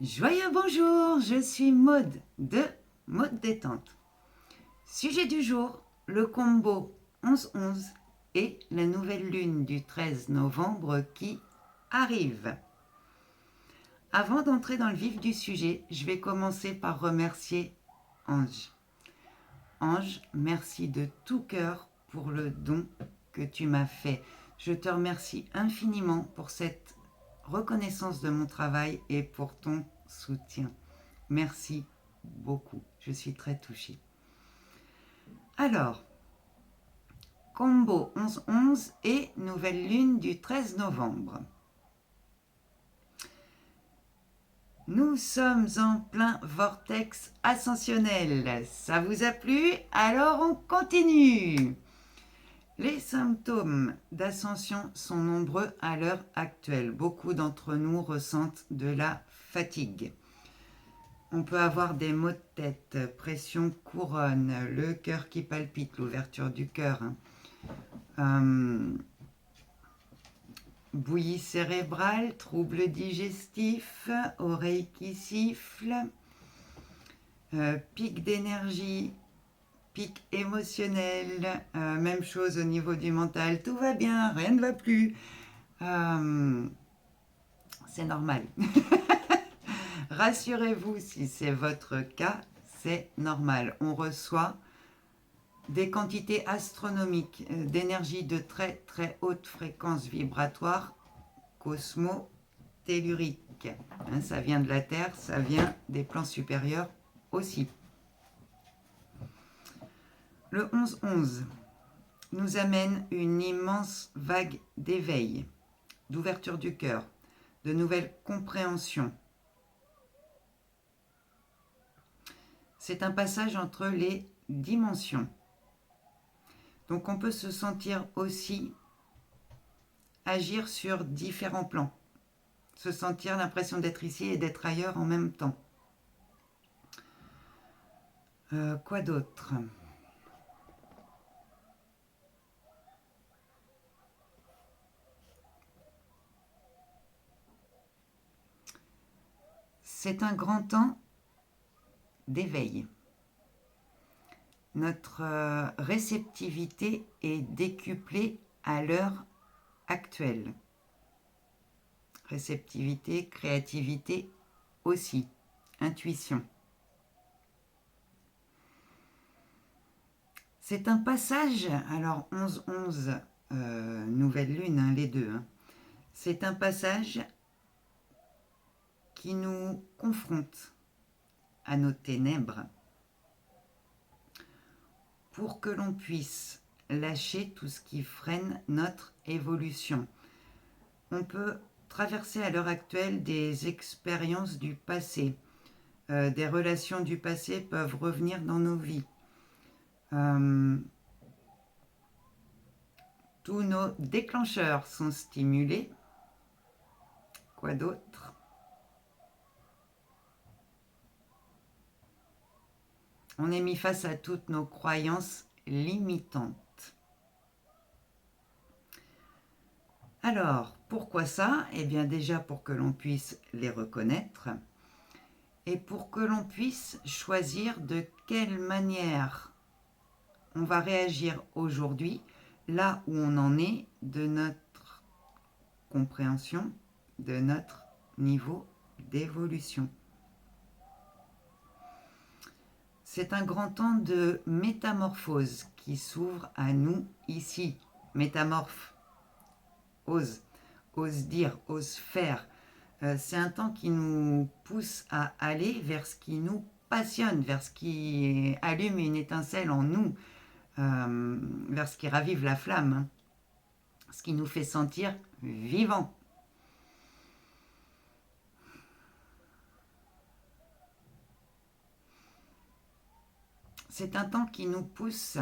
Joyeux bonjour, je suis Maude de Maude Détente. Sujet du jour, le combo 11-11 et la nouvelle lune du 13 novembre qui arrive. Avant d'entrer dans le vif du sujet, je vais commencer par remercier Ange. Ange, merci de tout cœur pour le don que tu m'as fait. Je te remercie infiniment pour cette reconnaissance de mon travail et pour ton soutien. Merci beaucoup, je suis très touchée. Alors, combo 11-11 et nouvelle lune du 13 novembre. Nous sommes en plein vortex ascensionnel. Ça vous a plu? Alors on continue. Les symptômes d'ascension sont nombreux à l'heure actuelle. Beaucoup d'entre nous ressentent de la fatigue. On peut avoir des maux de tête, pression couronne, le cœur qui palpite, l'ouverture du cœur, bouillie cérébrale, troubles digestifs, oreilles qui sifflent, pic d'énergie, pic émotionnel, même chose au niveau du mental, tout va bien, rien ne va plus. C'est normal. Rassurez-vous, si c'est votre cas, c'est normal. On reçoit des quantités astronomiques d'énergie de très très haute fréquence vibratoire cosmo-tellurique. Ça vient de la Terre, ça vient des plans supérieurs aussi. Le 11-11 nous amène une immense vague d'éveil, d'ouverture du cœur, de nouvelles compréhensions. C'est un passage entre les dimensions. Donc on peut se sentir aussi agir sur différents plans, se sentir l'impression d'être ici et d'être ailleurs en même temps. Quoi d'autre? C'est un grand temps d'éveil. Notre réceptivité est décuplée à l'heure actuelle. Réceptivité, créativité aussi, intuition. C'est un passage, alors 11-11, nouvelle lune, les deux. C'est un passage qui nous confronte à nos ténèbres pour que l'on puisse lâcher tout ce qui freine notre évolution. On peut traverser à l'heure actuelle des expériences du passé. Des relations du passé peuvent revenir dans nos vies. Tous nos déclencheurs sont stimulés. Quoi d'autre? On est mis face à toutes nos croyances limitantes. Alors, pourquoi ça? Eh bien déjà pour que l'on puisse les reconnaître et pour que l'on puisse choisir de quelle manière on va réagir aujourd'hui, là où on en est de notre compréhension, de notre niveau d'évolution. C'est un grand temps de métamorphose qui s'ouvre à nous ici. Métamorphe, ose dire, ose faire. C'est un temps qui nous pousse à aller vers ce qui nous passionne, vers ce qui allume une étincelle en nous, vers ce qui ravive la flamme, ce qui nous fait sentir vivants. C'est un temps qui nous pousse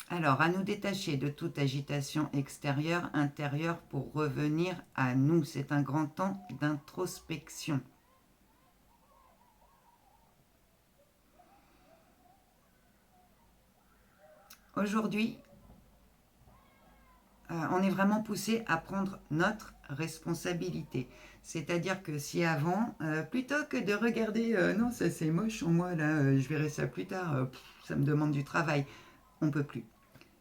alors à nous détacher de toute agitation extérieure, intérieure pour revenir à nous. C'est un grand temps d'introspection. Aujourd'hui, on est vraiment poussé à prendre notre responsabilité. C'est-à-dire que si avant, plutôt que de regarder non, ça c'est moche en moi, là, je verrai ça plus tard, ça me demande du travail, on ne peut plus.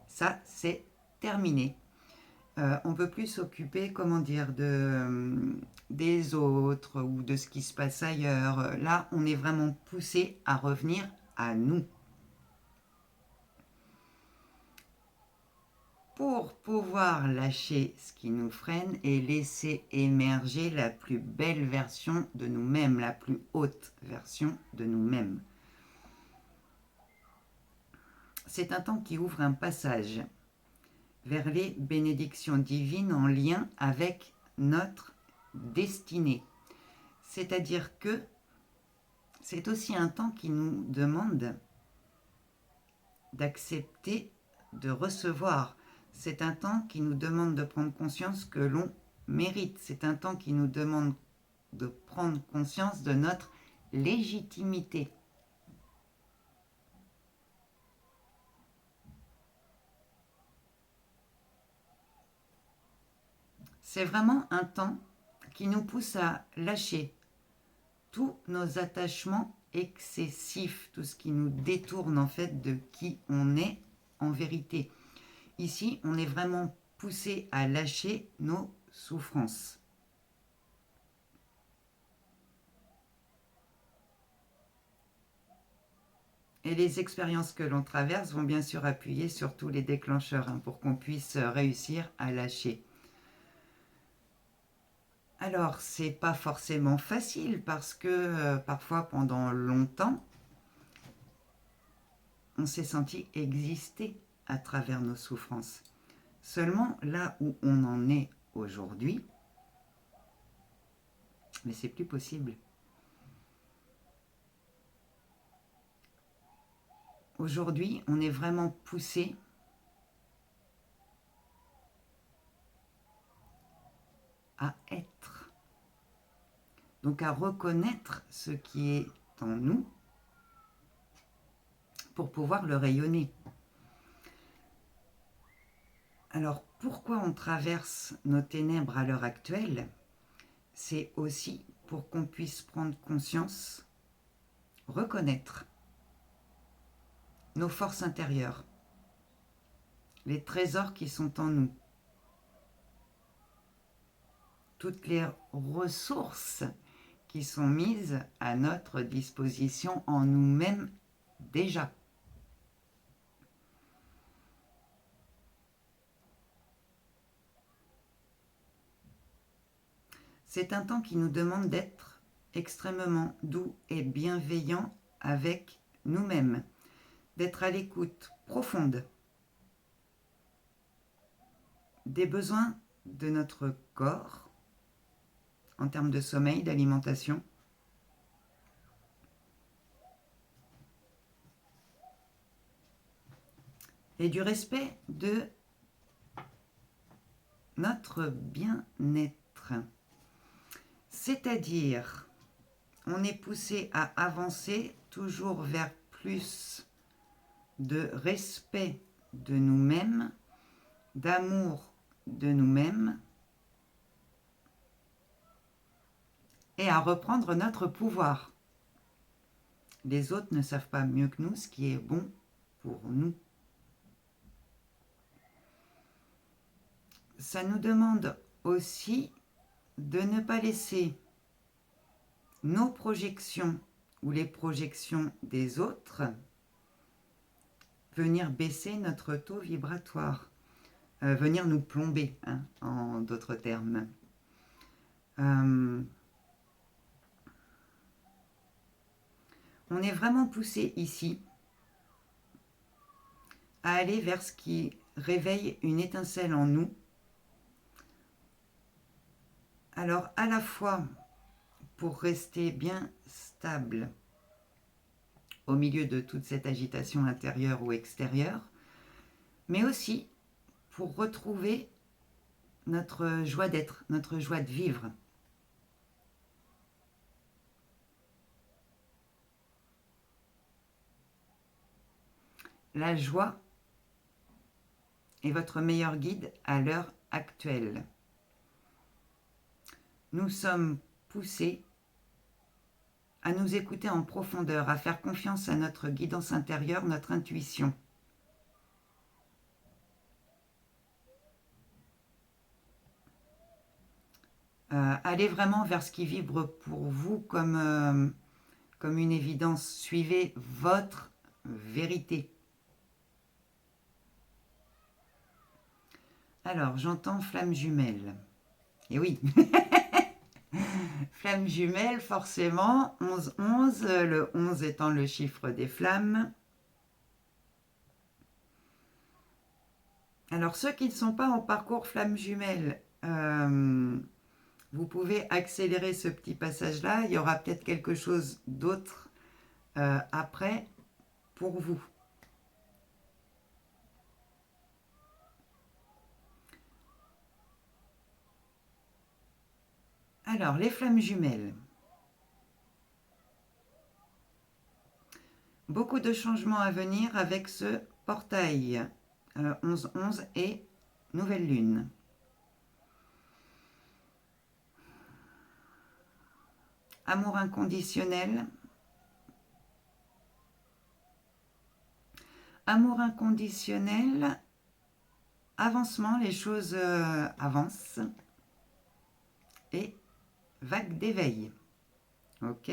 Ça, c'est terminé. On ne peut plus s'occuper, comment dire, des autres ou de ce qui se passe ailleurs. Là, on est vraiment poussé à revenir à nous. Pour pouvoir lâcher ce qui nous freine et laisser émerger la plus belle version de nous-mêmes, la plus haute version de nous-mêmes. C'est un temps qui ouvre un passage vers les bénédictions divines en lien avec notre destinée. C'est-à-dire que c'est aussi un temps qui nous demande d'accepter de recevoir. C'est un temps qui nous demande de prendre conscience que l'on mérite. C'est un temps qui nous demande de prendre conscience de notre légitimité. C'est vraiment un temps qui nous pousse à lâcher tous nos attachements excessifs, tout ce qui nous détourne en fait de qui on est en vérité. Ici, on est vraiment poussé à lâcher nos souffrances. Et les expériences que l'on traverse vont bien sûr appuyer sur tous les déclencheurs pour qu'on puisse réussir à lâcher. Alors, c'est pas forcément facile parce que parfois pendant longtemps, on s'est senti exister à travers nos souffrances. Seulement là où on en est aujourd'hui, mais c'est plus possible. Aujourd'hui, on est vraiment poussé à être. Donc à reconnaître ce qui est en nous pour pouvoir le rayonner. Alors pourquoi on traverse nos ténèbres à l'heure actuelle? C'est aussi pour qu'on puisse prendre conscience, reconnaître nos forces intérieures, les trésors qui sont en nous, toutes les ressources qui sont mises à notre disposition en nous-mêmes déjà. C'est un temps qui nous demande d'être extrêmement doux et bienveillant avec nous-mêmes, d'être à l'écoute profonde des besoins de notre corps en termes de sommeil, d'alimentation, et du respect de notre bien-être. C'est-à-dire, on est poussé à avancer toujours vers plus de respect de nous-mêmes, d'amour de nous-mêmes, et à reprendre notre pouvoir. Les autres ne savent pas mieux que nous ce qui est bon pour nous. Ça nous demande aussi de ne pas laisser nos projections ou les projections des autres venir baisser notre taux vibratoire, venir nous plomber, en d'autres termes. On est vraiment poussé ici à aller vers ce qui réveille une étincelle en nous. Alors à la fois pour rester bien stable au milieu de toute cette agitation intérieure ou extérieure, mais aussi pour retrouver notre joie d'être, notre joie de vivre. La joie est votre meilleur guide à l'heure actuelle. nous sommes poussés à nous écouter en profondeur, à faire confiance à notre guidance intérieure, notre intuition. Allez vraiment vers ce qui vibre pour vous comme une évidence. Suivez votre vérité. Alors, j'entends flamme jumelle. Et oui, flamme jumelle, forcément, 11-11, le 11 étant le chiffre des flammes. Alors, ceux qui ne sont pas en parcours flamme jumelle, vous pouvez accélérer ce petit passage-là. Il y aura peut-être quelque chose d'autre après pour vous. Alors, les flammes jumelles. Beaucoup de changements à venir avec ce portail 11-11 et nouvelle lune. Amour inconditionnel. Amour inconditionnel. Avancement, les choses avancent. Et vague d'éveil. Ok.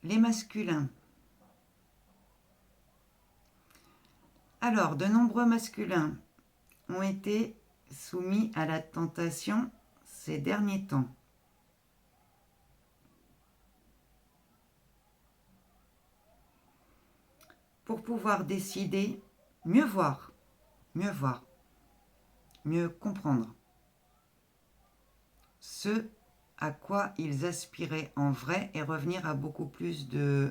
Les masculins. Alors, de nombreux masculins ont été soumis à la tentation ces derniers temps. Pour pouvoir décider, mieux voir, mieux comprendre ce à quoi ils aspiraient en vrai et revenir à beaucoup plus de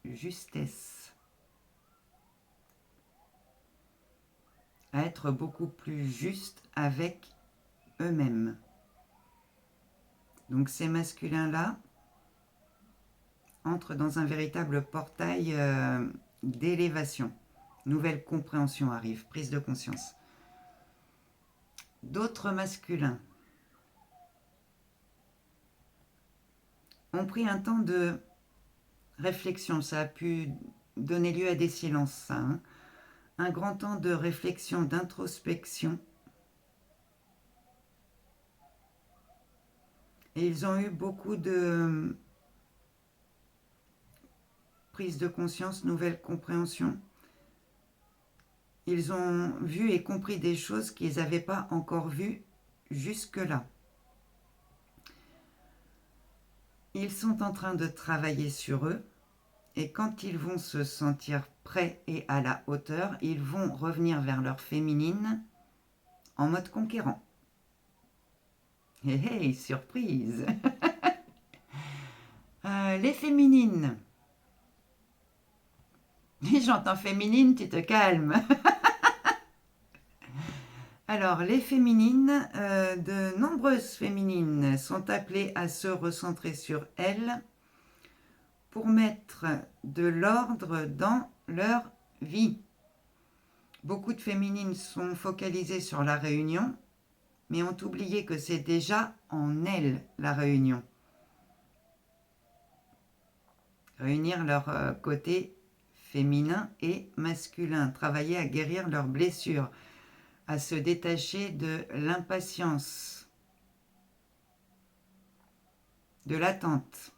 justesse, à être beaucoup plus juste avec eux-mêmes. Donc ces masculins-là entrent dans un véritable portail d'élévation. Nouvelle compréhension arrive, prise de conscience. D'autres masculins ont pris un temps de réflexion. Ça a pu donner lieu à des silences, ça. Hein. Un grand temps de réflexion, d'introspection. Et ils ont eu beaucoup de prise de conscience, nouvelle compréhension. Ils ont vu et compris des choses qu'ils n'avaient pas encore vues jusque-là. Ils sont en train de travailler sur eux et quand ils vont se sentir prêts et à la hauteur, ils vont revenir vers leur féminine en mode conquérant. Hé hé, surprise. Les féminines. J'entends féminine, tu te calmes. Alors, les féminines, de nombreuses féminines sont appelées à se recentrer sur elles pour mettre de l'ordre dans leur vie. Beaucoup de féminines sont focalisées sur la réunion, mais ont oublié que c'est déjà en elles la réunion. Réunir leur côté féminin et masculin, travailler à guérir leurs blessures, à se détacher de l'impatience, de l'attente,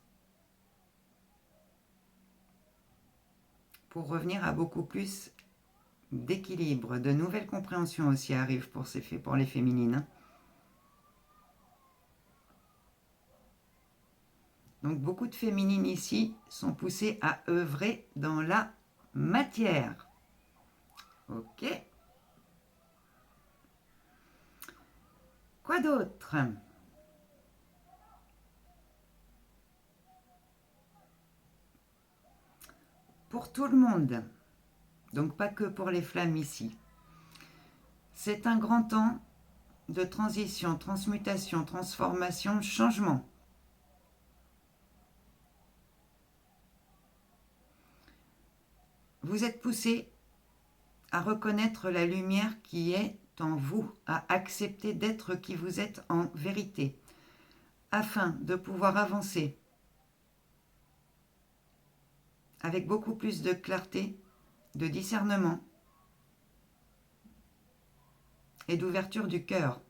pour revenir à beaucoup plus d'équilibre. De nouvelles compréhensions aussi arrivent pour les féminines. Donc beaucoup de féminines ici sont poussées à œuvrer dans la matière. Ok. Quoi d'autre? Pour tout le monde, donc pas que pour les flammes ici. C'est un grand temps de transition, transmutation, transformation, changement. Vous êtes poussé à reconnaître la lumière qui est en vous à accepter d'être qui vous êtes en vérité, afin de pouvoir avancer avec beaucoup plus de clarté, de discernement et d'ouverture du cœur.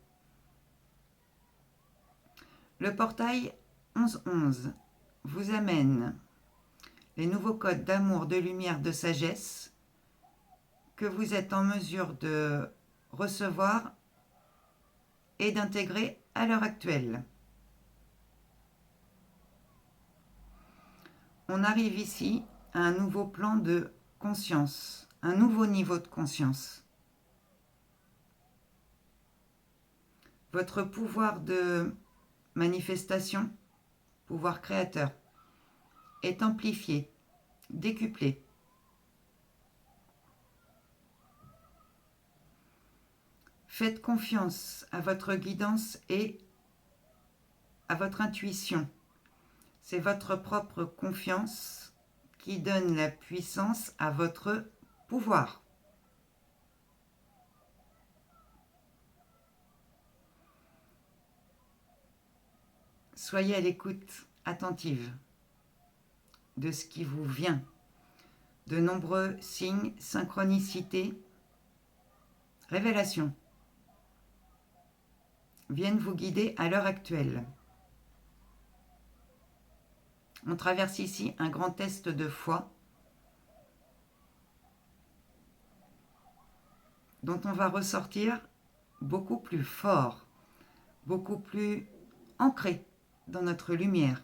Le portail 1111 vous amène les nouveaux codes d'amour, de lumière, de sagesse que vous êtes en mesure de recevoir et d'intégrer à l'heure actuelle. On arrive ici à un nouveau plan de conscience, un nouveau niveau de conscience. Votre pouvoir de manifestation, pouvoir créateur, est amplifié, décuplé. Faites confiance à votre guidance et à votre intuition. C'est votre propre confiance qui donne la puissance à votre pouvoir. Soyez à l'écoute attentive de ce qui vous vient. De nombreux signes, synchronicités, révélations viennent vous guider à l'heure actuelle. On traverse ici un grand test de foi dont on va ressortir beaucoup plus fort, beaucoup plus ancré dans notre lumière.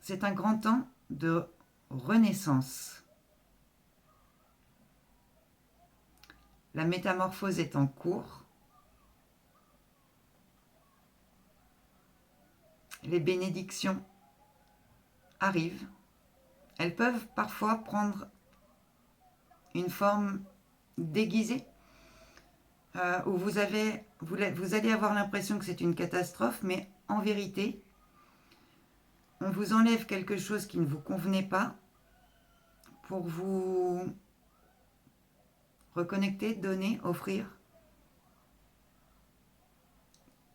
C'est un grand temps de renaissance. La métamorphose est en cours. Les bénédictions arrivent. Elles peuvent parfois prendre une forme déguisée, où vous allez avoir l'impression que c'est une catastrophe, mais en vérité, on vous enlève quelque chose qui ne vous convenait pas pour vous reconnecter, donner, offrir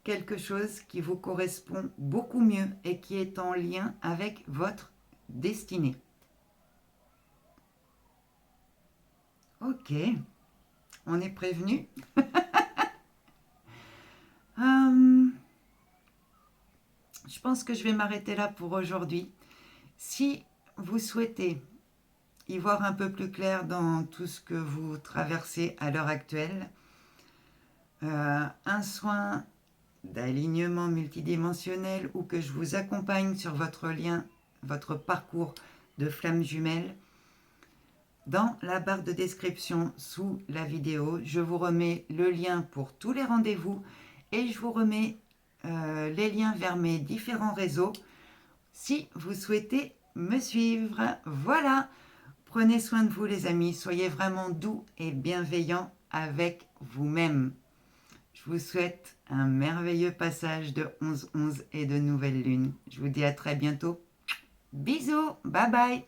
quelque chose qui vous correspond beaucoup mieux et qui est en lien avec votre destinée. Ok, on est prévenu. Je pense que je vais m'arrêter là pour aujourd'hui. Si vous souhaitez y voir un peu plus clair dans tout ce que vous traversez à l'heure actuelle, un soin d'alignement multidimensionnel ou que je vous accompagne sur votre lien, votre parcours de flamme jumelle, dans la barre de description sous la vidéo, je vous remets le lien pour tous les rendez-vous et je vous remets les liens vers mes différents réseaux si vous souhaitez me suivre. Voilà, prenez soin de vous les amis, soyez vraiment doux et bienveillants avec vous-même. Je vous souhaite un merveilleux passage de 11-11 et de nouvelle lune. Je vous dis à très bientôt. Bisous, bye bye.